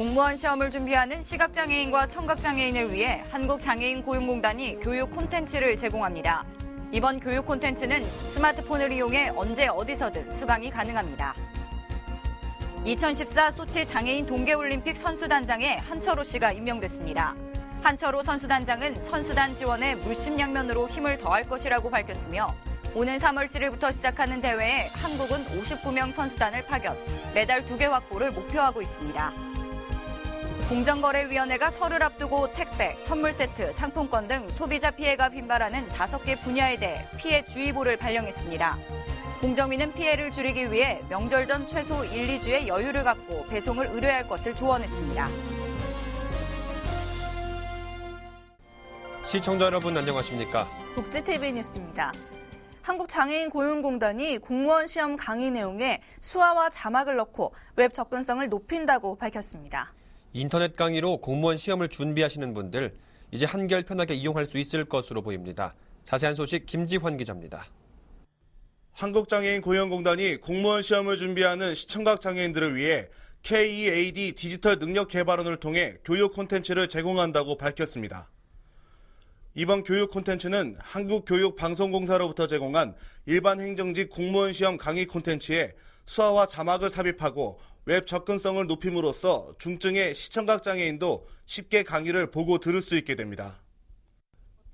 공무원 시험을 준비하는 시각장애인과 청각장애인을 위해 한국장애인고용공단이 교육 콘텐츠를 제공합니다. 이번 교육 콘텐츠는 스마트폰을 이용해 언제 어디서든 수강이 가능합니다. 2014 소치 장애인 동계올림픽 선수단장에 한철호 씨가 임명됐습니다. 한철호 선수단장은 선수단 지원에 물심양면으로 힘을 더할 것이라고 밝혔으며 오는 3월 7일부터 시작하는 대회에 한국은 59명 선수단을 파견, 메달 2개 확보를 목표하고 있습니다. 공정거래위원회가 설을 앞두고 택배, 선물 세트, 상품권 등 소비자 피해가 빈발하는 5개 분야에 대해 피해 주의보를 발령했습니다. 공정위는 피해를 줄이기 위해 명절 전 최소 1, 2주의 여유를 갖고 배송을 의뢰할 것을 조언했습니다. 시청자 여러분 안녕하십니까? 복지TV 뉴스입니다. 한국장애인고용공단이 공무원 시험 강의 내용에 수화와 자막을 넣고 웹 접근성을 높인다고 밝혔습니다. 인터넷 강의로 공무원 시험을 준비하시는 분들 이제 한결 편하게 이용할 수 있을 것으로 보입니다. 자세한 소식 김지환 기자입니다. 한국장애인고용공단이 공무원 시험을 준비하는 시청각 장애인들을 위해 KEAD 디지털 능력 개발원을 통해 교육 콘텐츠를 제공한다고 밝혔습니다. 이번 교육 콘텐츠는 한국교육방송공사로부터 제공한 일반 행정직 공무원 시험 강의 콘텐츠에 수화와 자막을 삽입하고 웹 접근성을 높임으로써 중증의 시청각 장애인도 쉽게 강의를 보고 들을 수 있게 됩니다.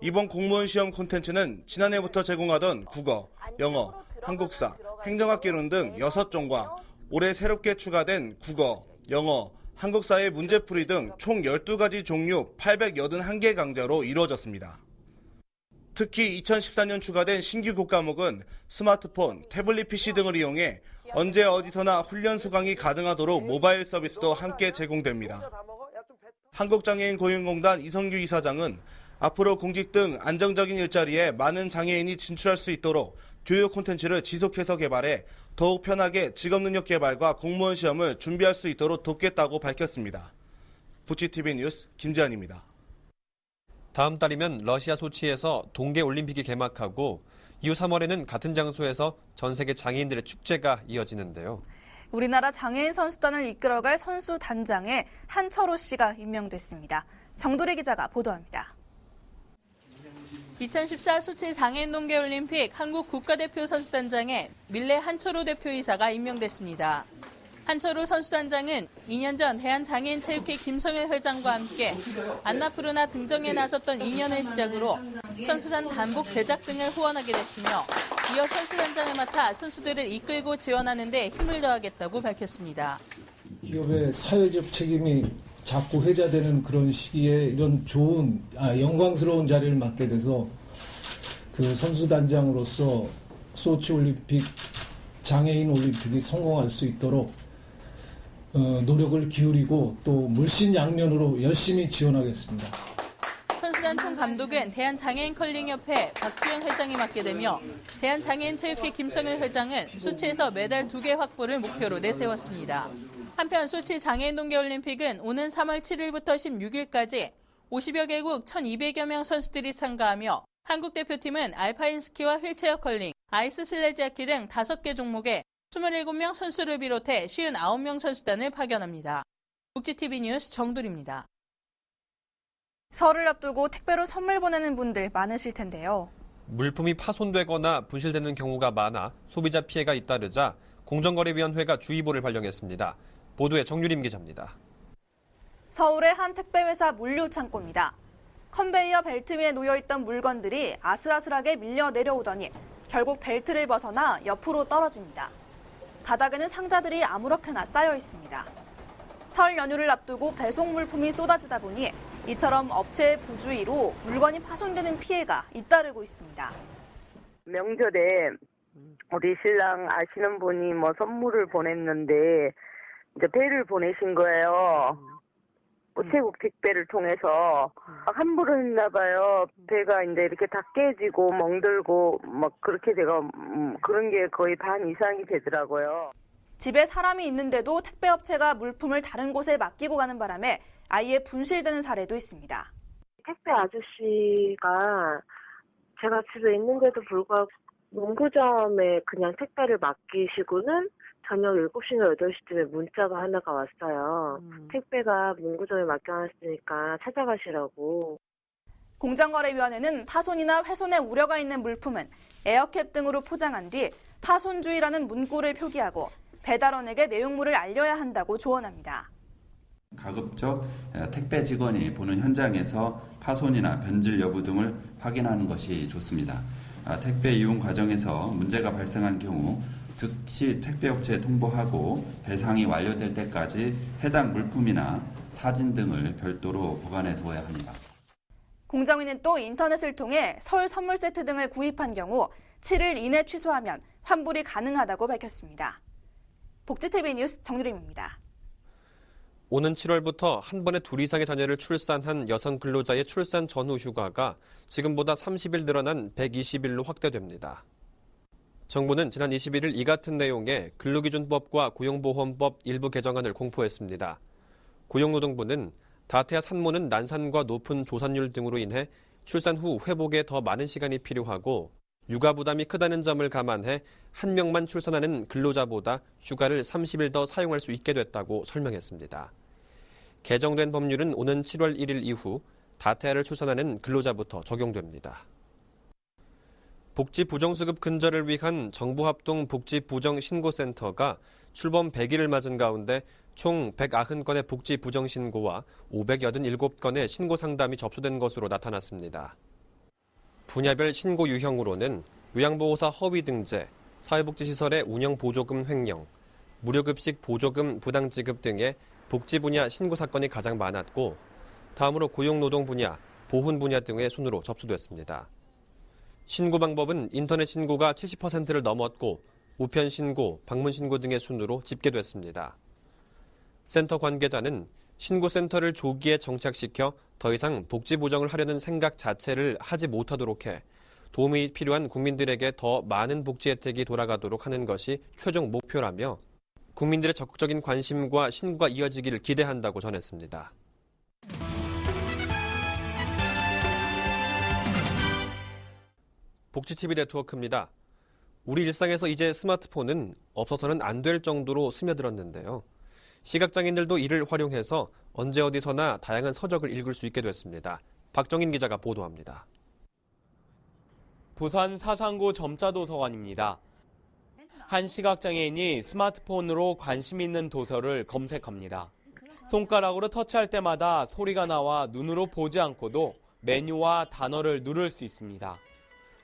이번 공무원 시험 콘텐츠는 지난해부터 제공하던 국어, 영어, 한국사, 행정학개론 등 6종과 올해 새롭게 추가된 국어, 영어, 한국사의 문제풀이 등 총 12가지 종류 881개 강좌로 이루어졌습니다. 특히 2014년 추가된 신규 교과목은 스마트폰, 태블릿 PC 등을 이용해 언제 어디서나 훈련 수강이 가능하도록 모바일 서비스도 함께 제공됩니다. 한국장애인고용공단 이성규 이사장은 앞으로 공직 등 안정적인 일자리에 많은 장애인이 진출할 수 있도록 교육 콘텐츠를 지속해서 개발해 더욱 편하게 직업능력 개발과 공무원 시험을 준비할 수 있도록 돕겠다고 밝혔습니다. 복지TV 뉴스 김지한입니다. 다음 달이면 러시아 소치에서 동계올림픽이 개막하고 이후 3월에는 같은 장소에서 전 세계 장애인들의 축제가 이어지는데요. 우리나라 장애인 선수단을 이끌어갈 선수 단장에 한철호 씨가 임명됐습니다. 정두리 기자가 보도합니다. 2014 소치 장애인 동계올림픽 한국 국가대표 선수단장에 밀레 한철호 대표이사가 임명됐습니다. 한철호 선수단장은 2년 전 대한장애인체육회 김성일 회장과 함께 안나푸르나 등정에 나섰던 2년을 시작으로 선수단 단복 제작 등을 후원하게 됐으며 이어 선수단장을 맡아 선수들을 이끌고 지원하는 데 힘을 더하겠다고 밝혔습니다. 기업의 사회적 책임이 자꾸 회자되는 그런 시기에 이런 좋은, 영광스러운 자리를 맡게 돼서 그 선수단장으로서 소치 올림픽, 장애인 올림픽이 성공할 수 있도록 노력을 기울이고 또 물심양면으로 열심히 지원하겠습니다. 선수단 총감독은 대한장애인 컬링협회 박주영 회장이 맡게 되며 대한장애인체육회 김성일 회장은 소치에서 메달 2개 확보를 목표로 내세웠습니다. 한편 소치 장애인 동계올림픽은 오는 3월 7일부터 16일까지 50여 개국 1,200여 명 선수들이 참가하며 한국 대표팀은 알파인 스키와 휠체어 컬링, 아이스 슬레지 하키 등 5개 종목에 27명 선수를 비롯해 59명 선수단을 파견합니다. 복지TV 뉴스 정두리입니다. 설을 앞두고 택배로 선물 보내는 분들 많으실 텐데요. 물품이 파손되거나 분실되는 경우가 많아 소비자 피해가 잇따르자 공정거래위원회가 주의보를 발령했습니다. 보도에 정유림 기자입니다. 서울의 한 택배회사 물류창고입니다. 컨베이어 벨트 위에 놓여있던 물건들이 아슬아슬하게 밀려 내려오더니 결국 벨트를 벗어나 옆으로 떨어집니다. 바닥에는 상자들이 아무렇게나 쌓여 있습니다. 설 연휴를 앞두고 배송 물품이 쏟아지다 보니 이처럼 업체의 부주의로 물건이 파손되는 피해가 잇따르고 있습니다. 명절에 우리 신랑 아시는 분이 선물을 보냈는데 이제 배를 보내신 거예요. 우체국 택배를 통해서 함부로 했나 봐요. 배가 이제 이렇게 다 깨지고 멍들고 그렇게 제가 그런 게 거의 반 이상이 되더라고요. 집에 사람이 있는데도 택배업체가 물품을 다른 곳에 맡기고 가는 바람에 아예 분실되는 사례도 있습니다. 택배 아저씨가 제가 집에 있는데도 불구하고 문구점에 그냥 택배를 맡기시고는 저녁 7시나 8시쯤에 문자가 하나가 왔어요. 택배가 문구점에 맡겨놨으니까 찾아가시라고. 공정거래위원회는 파손이나 훼손의 우려가 있는 물품은 에어캡 등으로 포장한 뒤 파손주의라는 문구를 표기하고 배달원에게 내용물을 알려야 한다고 조언합니다. 가급적 택배 직원이 보는 현장에서 파손이나 변질 여부 등을 확인하는 것이 좋습니다. 택배 이용 과정에서 문제가 발생한 경우 즉시 택배업체에 통보하고 배상이 완료될 때까지 해당 물품이나 사진 등을 별도로 보관해 두어야 합니다. 공정위는 또 인터넷을 통해 설 선물 세트 등을 구입한 경우 7일 이내 취소하면 환불이 가능하다고 밝혔습니다. 복지TV 뉴스 정유림입니다. 오는 7월부터 한 번에 둘 이상의 자녀를 출산한 여성 근로자의 출산 전후 휴가가 지금보다 30일 늘어난 120일로 확대됩니다. 정부는 지난 21일 이 같은 내용의 근로기준법과 고용보험법 일부 개정안을 공포했습니다. 고용노동부는 다태아 산모는 난산과 높은 조산율 등으로 인해 출산 후 회복에 더 많은 시간이 필요하고 육아 부담이 크다는 점을 감안해 한 명만 출산하는 근로자보다 휴가를 30일 더 사용할 수 있게 됐다고 설명했습니다. 개정된 법률은 오는 7월 1일 이후 다태아를 출산하는 근로자부터 적용됩니다. 복지 부정수급 근절을 위한 정부합동 복지부정신고센터가 출범 100일을 맞은 가운데 총 190건의 복지 부정신고와 587건의 신고상담이 접수된 것으로 나타났습니다. 분야별 신고 유형으로는 요양보호사 허위 등재, 사회복지시설의 운영보조금 횡령, 무료급식 보조금 부당지급 등의 복지 분야 신고 사건이 가장 많았고 다음으로 고용노동 분야, 보훈 분야 등의 순으로 접수됐습니다. 신고 방법은 인터넷 신고가 70%를 넘었고 우편 신고, 방문 신고 등의 순으로 집계됐습니다. 센터 관계자는 신고센터를 조기에 정착시켜 더 이상 복지 보정을 하려는 생각 자체를 하지 못하도록 해 도움이 필요한 국민들에게 더 많은 복지 혜택이 돌아가도록 하는 것이 최종 목표라며 국민들의 적극적인 관심과 신고가 이어지기를 기대한다고 전했습니다. 복지TV 네트워크입니다. 우리 일상에서 이제 스마트폰은 없어서는 안 될 정도로 스며들었는데요. 시각장애인들도 이를 활용해서 언제 어디서나 다양한 서적을 읽을 수 있게 됐습니다. 박정인 기자가 보도합니다. 부산 사상구 점자도서관입니다. 한 시각장애인이 스마트폰으로 관심 있는 도서를 검색합니다. 손가락으로 터치할 때마다 소리가 나와 눈으로 보지 않고도 메뉴와 단어를 누를 수 있습니다.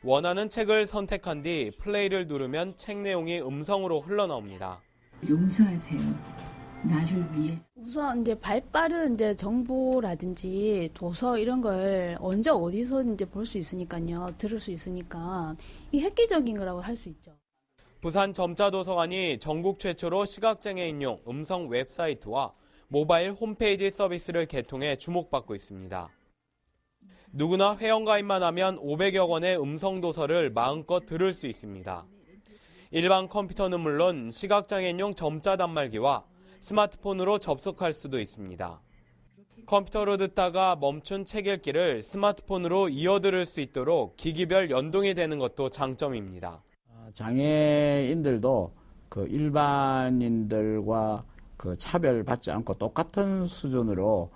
원하는 책을 선택한 뒤 플레이를 누르면 책 내용이 음성으로 흘러나옵니다. 용서하세요. 나를 위해. 우선 이제 발빠른 이제 정보라든지 도서 이런 걸 언제 어디서 이제 볼 수 있으니까요. 들을 수 있으니까 이 획기적인 거라고 할 수 있죠. 부산 점자도서관이 전국 최초로 시각장애인용 음성 웹사이트와 모바일 홈페이지 서비스를 개통해 주목받고 있습니다. 누구나 회원가입만 하면 500여 권의 음성 도서를 마음껏 들을 수 있습니다. 일반 컴퓨터는 물론 시각장애인용 점자 단말기와 스마트폰으로 접속할 수도 있습니다. 컴퓨터로 듣다가 멈춘 책 읽기를 스마트폰으로 이어들을 수 있도록 기기별 연동이 되는 것도 장점입니다. 장애인들도 그 일반인들과 그 차별받지 않고 똑같은 수준으로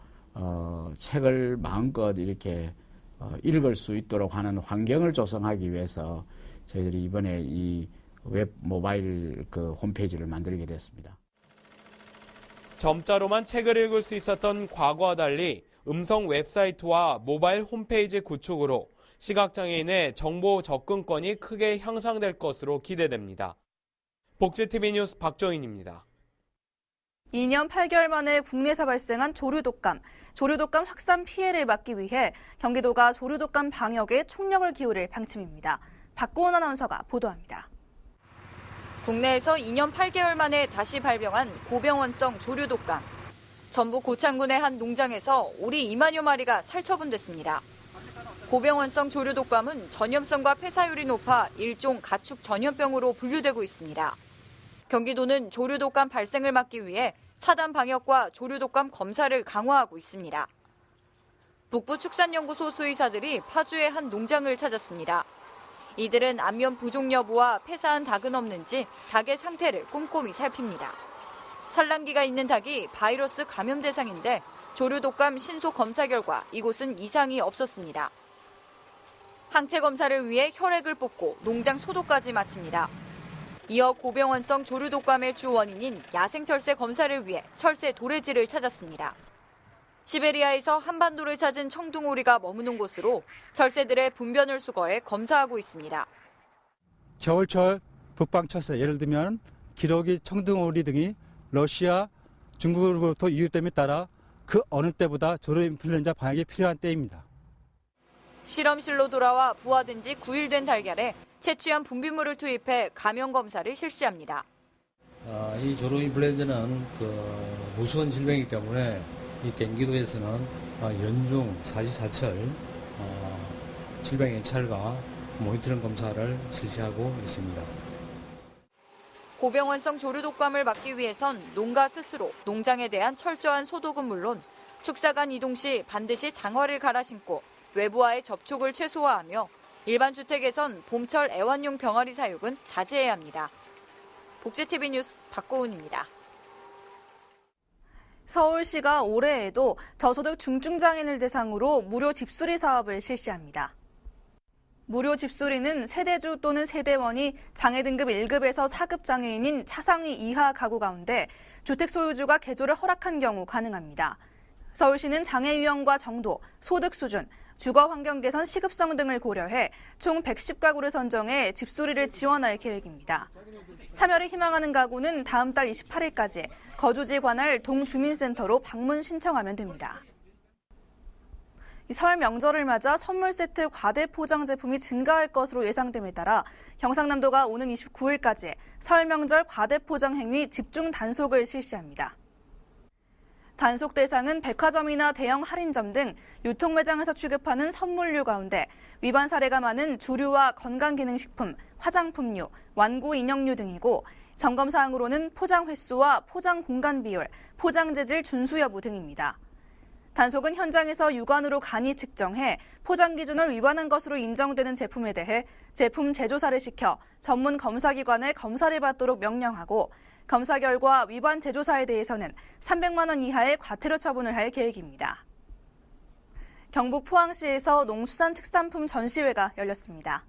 책을 마음껏 이렇게 읽을 수 있도록 하는 환경을 조성하기 위해서 저희들이 이번에 이 웹 모바일 그 홈페이지를 만들게 됐습니다. 점자로만 책을 읽을 수 있었던 과거와 달리 음성 웹사이트와 모바일 홈페이지 구축으로 시각장애인의 정보 접근권이 크게 향상될 것으로 기대됩니다. 복지TV 뉴스 박정인입니다. 2년 8개월 만에 국내에서 발생한 조류독감 확산 피해를 막기 위해 경기도가 조류독감 방역에 총력을 기울일 방침입니다. 박고은 아나운서가 보도합니다. 국내에서 2년 8개월 만에 다시 발병한 고병원성 조류독감. 전북 고창군의 한 농장에서 오리 2만여 마리가 살처분됐습니다. 고병원성 조류독감은 전염성과 폐사율이 높아 일종 가축 전염병으로 분류되고 있습니다. 경기도는 조류독감 발생을 막기 위해 차단 방역과 조류독감 검사를 강화하고 있습니다. 북부축산연구소 수의사들이 파주의 한 농장을 찾았습니다. 이들은 안면 부종 여부와 폐사한 닭은 없는지 닭의 상태를 꼼꼼히 살핍니다. 산란기가 있는 닭이 바이러스 감염 대상인데 조류 독감 신속 검사 결과 이곳은 이상이 없었습니다. 항체 검사를 위해 혈액을 뽑고 농장 소독까지 마칩니다. 이어 고병원성 조류 독감의 주 원인인 야생 철새 검사를 위해 철새 도래지를 찾았습니다. 시베리아에서 한반도를 찾은 청둥오리가 머무는 곳으로 철새들의 분변을 수거해 검사하고 있습니다. 겨울철 북방철새, 예를 들면 기러기, 청둥오리 등이 러시아, 중국으로부터 유입됨에 따라 그 어느 때보다 조류 인플루엔자 방역이 필요한 때입니다. 실험실로 돌아와 부화된 지 9일 된 달걀에 채취한 분비물을 투입해 감염 검사를 실시합니다. 이 조류 인플루엔자는 무서운 질병이기 때문에 이 경기도에서는 연중 사시사철 질병 예찰과 모니터링 검사를 실시하고 있습니다. 고병원성 조류 독감을 막기 위해선 농가 스스로 농장에 대한 철저한 소독은 물론 축사간 이동 시 반드시 장화를 갈아 신고 외부와의 접촉을 최소화하며 일반 주택에선 봄철 애완용 병아리 사육은 자제해야 합니다. 복지TV 뉴스 박고은입니다. 서울시가 올해에도 저소득 중증장애인을 대상으로 무료 집수리 사업을 실시합니다. 무료 집수리는 세대주 또는 세대원이 장애 등급 1급에서 4급 장애인인 차상위 이하 가구 가운데 주택 소유주가 개조를 허락한 경우 가능합니다. 서울시는 장애 유형과 정도, 소득 수준, 주거 환경 개선 시급성 등을 고려해 총 110가구를 선정해 집수리를 지원할 계획입니다. 참여를 희망하는 가구는 다음 달 28일까지 거주지 관할 동주민센터로 방문 신청하면 됩니다. 설 명절을 맞아 선물 세트 과대 포장 제품이 증가할 것으로 예상됨에 따라 경상남도가 오는 29일까지 설 명절 과대 포장 행위 집중 단속을 실시합니다. 단속 대상은 백화점이나 대형 할인점 등 유통매장에서 취급하는 선물류 가운데 위반 사례가 많은 주류와 건강기능식품, 화장품류, 완구 인형류 등이고 점검 사항으로는 포장 횟수와 포장 공간 비율, 포장 재질 준수 여부 등입니다. 단속은 현장에서 육안으로 간이 측정해 포장 기준을 위반한 것으로 인정되는 제품에 대해 제품 재조사를 시켜 전문 검사기관에 검사를 받도록 명령하고 검사 결과 위반 재조사에 대해서는 300만 원 이하의 과태료 처분을 할 계획입니다. 경북 포항시에서 농수산 특산품 전시회가 열렸습니다.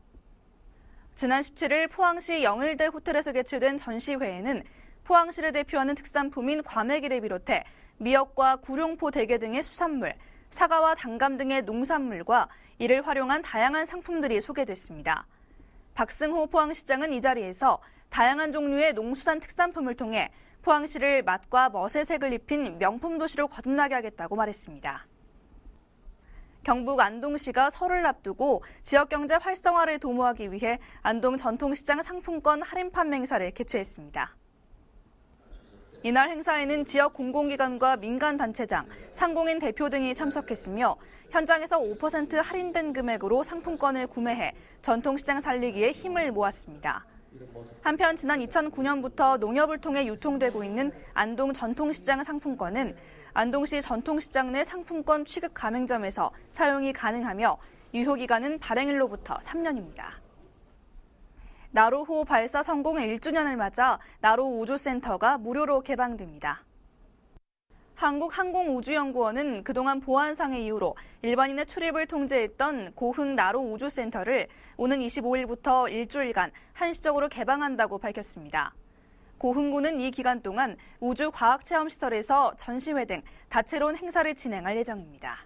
지난 17일 포항시 영일대 호텔에서 개최된 전시회에는 포항시를 대표하는 특산품인 과메기를 비롯해 미역과 구룡포 대게 등의 수산물, 사과와 단감 등의 농산물과 이를 활용한 다양한 상품들이 소개됐습니다. 박승호 포항시장은 이 자리에서 다양한 종류의 농수산 특산품을 통해 포항시를 맛과 멋의 색을 입힌 명품 도시로 거듭나게 하겠다고 말했습니다. 경북 안동시가 설을 앞두고 지역경제 활성화를 도모하기 위해 안동 전통시장 상품권 할인 판매 행사를 개최했습니다. 이날 행사에는 지역 공공기관과 민간단체장, 상공인 대표 등이 참석했으며 현장에서 5% 할인된 금액으로 상품권을 구매해 전통시장 살리기에 힘을 모았습니다. 한편 지난 2009년부터 농협을 통해 유통되고 있는 안동 전통시장 상품권은 안동시 전통시장 내 상품권 취급 가맹점에서 사용이 가능하며 유효기간은 발행일로부터 3년입니다. 나로호 발사 성공 1주년을 맞아 나로 우주센터가 무료로 개방됩니다. 한국항공우주연구원은 그동안 보안상의 이유로 일반인의 출입을 통제했던 고흥 나로 우주센터를 오는 25일부터 일주일간 한시적으로 개방한다고 밝혔습니다. 고흥구는 이 기간 동안 우주과학체험시설에서 전시회 등 다채로운 행사를 진행할 예정입니다.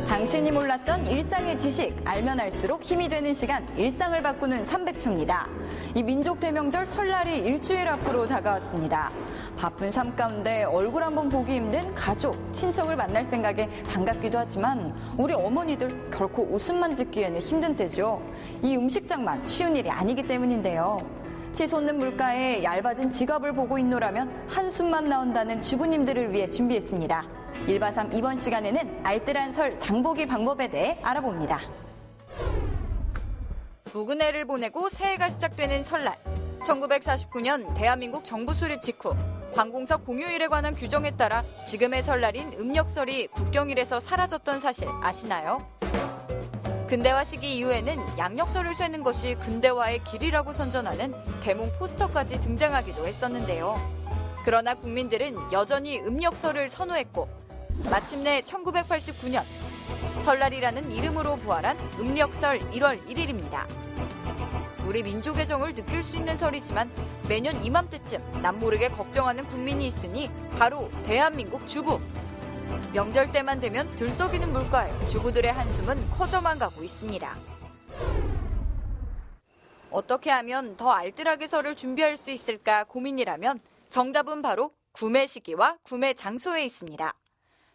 당신이 몰랐던 일상의 지식, 알면 알수록 힘이 되는 시간, 일상을 바꾸는 300초입니다. 이 민족 대명절 설날이 일주일 앞으로 다가왔습니다. 바쁜 삶 가운데 얼굴 한번 보기 힘든 가족, 친척을 만날 생각에 반갑기도 하지만 우리 어머니들 결코 웃음만 짓기에는 힘든 때죠. 이 음식장만 쉬운 일이 아니기 때문인데요. 치솟는 물가에 얇아진 지갑을 보고 있노라면 한숨만 나온다는 주부님들을 위해 준비했습니다. 1바3 이번 시간에는 알뜰한 설 장보기 방법에 대해 알아봅니다. 묵은 해를 보내고 새해가 시작되는 설날. 1949년 대한민국 정부 수립 직후 관공서 공휴일에 관한 규정에 따라 지금의 설날인 음력설이 국경일에서 사라졌던 사실 아시나요? 근대화 시기 이후에는 양력설을 쇠는 것이 근대화의 길이라고 선전하는 계몽 포스터까지 등장하기도 했었는데요. 그러나 국민들은 여전히 음력설을 선호했고 마침내 1989년 설날이라는 이름으로 부활한 음력설 1월 1일입니다. 우리 민족의 정을 느낄 수 있는 설이지만 매년 이맘때쯤 남모르게 걱정하는 국민이 있으니 바로 대한민국 주부. 명절 때만 되면 들썩이는 물가에 주부들의 한숨은 커져만 가고 있습니다. 어떻게 하면 더 알뜰하게 설을 준비할 수 있을까 고민이라면 정답은 바로 구매 시기와 구매 장소에 있습니다.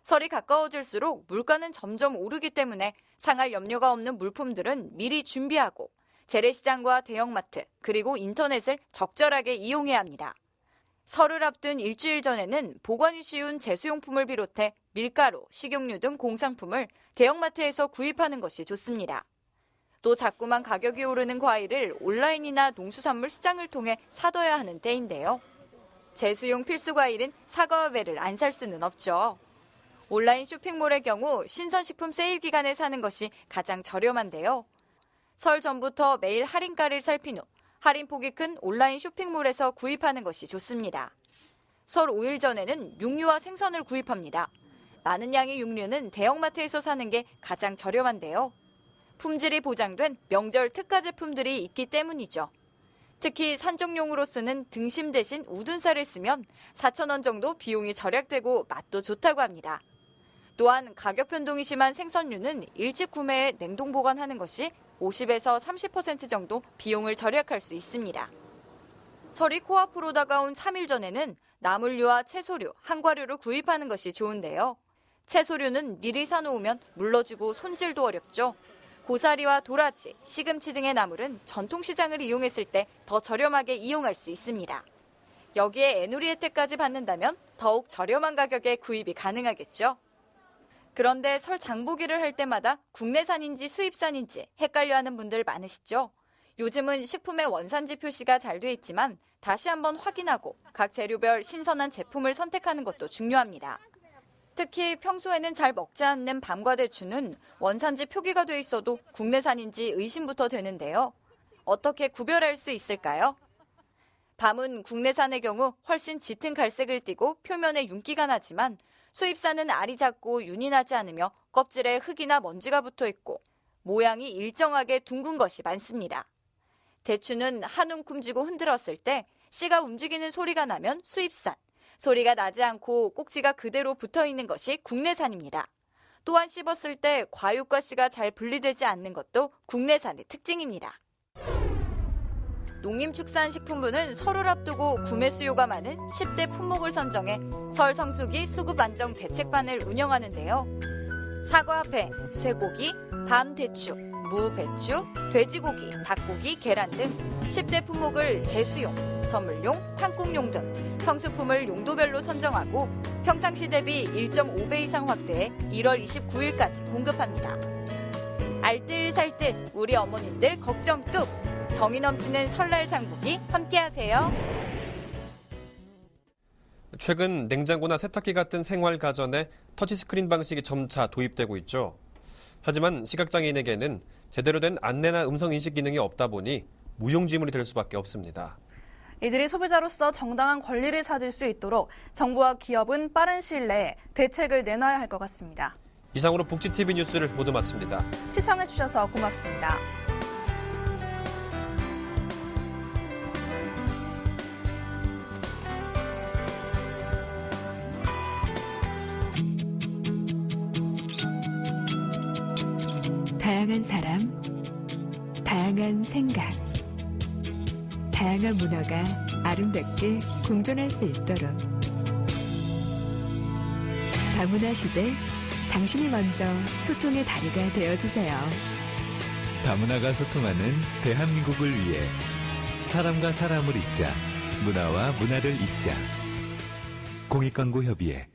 설이 가까워질수록 물가는 점점 오르기 때문에 상할 염려가 없는 물품들은 미리 준비하고 재래시장과 대형마트 그리고 인터넷을 적절하게 이용해야 합니다. 설을 앞둔 일주일 전에는 보관이 쉬운 제수용품을 비롯해 밀가루, 식용유 등 공산품을 대형마트에서 구입하는 것이 좋습니다. 또 자꾸만 가격이 오르는 과일을 온라인이나 농수산물 시장을 통해 사둬야 하는 때인데요. 제수용 필수 과일은 사과와 배를 안 살 수는 없죠. 온라인 쇼핑몰의 경우 신선식품 세일 기간에 사는 것이 가장 저렴한데요. 설 전부터 매일 할인가를 살핀 후 할인폭이 큰 온라인 쇼핑몰에서 구입하는 것이 좋습니다. 설 5일 전에는 육류와 생선을 구입합니다. 많은 양의 육류는 대형마트에서 사는 게 가장 저렴한데요. 품질이 보장된 명절 특가 제품들이 있기 때문이죠. 특히 산정용으로 쓰는 등심 대신 우둔살을 쓰면 4,000원 정도 비용이 절약되고 맛도 좋다고 합니다. 또한 가격 변동이 심한 생선류는 일찍 구매해 냉동 보관하는 것이 50에서 30% 정도 비용을 절약할 수 있습니다. 설이 코앞으로 다가온 3일 전에는 나물류와 채소류, 한과류를 구입하는 것이 좋은데요. 채소류는 미리 사놓으면 물러지고 손질도 어렵죠. 고사리와 도라지, 시금치 등의 나물은 전통시장을 이용했을 때 더 저렴하게 이용할 수 있습니다. 여기에 애누리 혜택까지 받는다면 더욱 저렴한 가격에 구입이 가능하겠죠. 그런데 설 장보기를 할 때마다 국내산인지 수입산인지 헷갈려하는 분들 많으시죠? 요즘은 식품의 원산지 표시가 잘 돼 있지만 다시 한번 확인하고 각 재료별 신선한 제품을 선택하는 것도 중요합니다. 특히 평소에는 잘 먹지 않는 밤과 대추는 원산지 표기가 돼 있어도 국내산인지 의심부터 되는데요. 어떻게 구별할 수 있을까요? 밤은 국내산의 경우 훨씬 짙은 갈색을 띠고 표면에 윤기가 나지만 수입산은 알이 작고 윤이 나지 않으며 껍질에 흙이나 먼지가 붙어 있고 모양이 일정하게 둥근 것이 많습니다. 대추는 한 움큼 쥐고 흔들었을 때 씨가 움직이는 소리가 나면 수입산, 소리가 나지 않고 꼭지가 그대로 붙어 있는 것이 국내산입니다. 또한 씹었을 때 과육과 씨가 잘 분리되지 않는 것도 국내산의 특징입니다. 농림축산식품부는 설을 앞두고 구매 수요가 많은 10대 품목을 선정해 설 성수기 수급 안정 대책반을 운영하는데요. 사과, 배, 쇠고기, 밤 대추, 무, 배추, 돼지고기, 닭고기, 계란 등 10대 품목을 제수용, 선물용, 탕국용 등 성수품을 용도별로 선정하고 평상시 대비 1.5배 이상 확대해 1월 29일까지 공급합니다. 알뜰살뜰 우리 어머님들 걱정 뚝! 정이 넘치는 설날 장보기 함께하세요. 최근 냉장고나 세탁기 같은 생활 가전에 터치스크린 방식이 점차 도입되고 있죠. 하지만 시각장애인에게는 제대로 된 안내나 음성 인식 기능이 없다 보니 무용지물이 될 수밖에 없습니다. 이들이 소비자로서 정당한 권리를 찾을 수 있도록 정부와 기업은 빠른 시일 내에 대책을 내놔야 할 것 같습니다. 이상으로 복지TV 뉴스를 모두 마칩니다. 시청해주셔서 고맙습니다. 다양한 사람, 다양한 생각, 다양한 문화가 아름답게 공존할 수 있도록 다문화 시대 당신이 먼저 소통의 다리가 되어주세요. 다문화가 소통하는 대한민국을 위해 사람과 사람을 잇자, 문화와 문화를 잇자. 공익광고협의회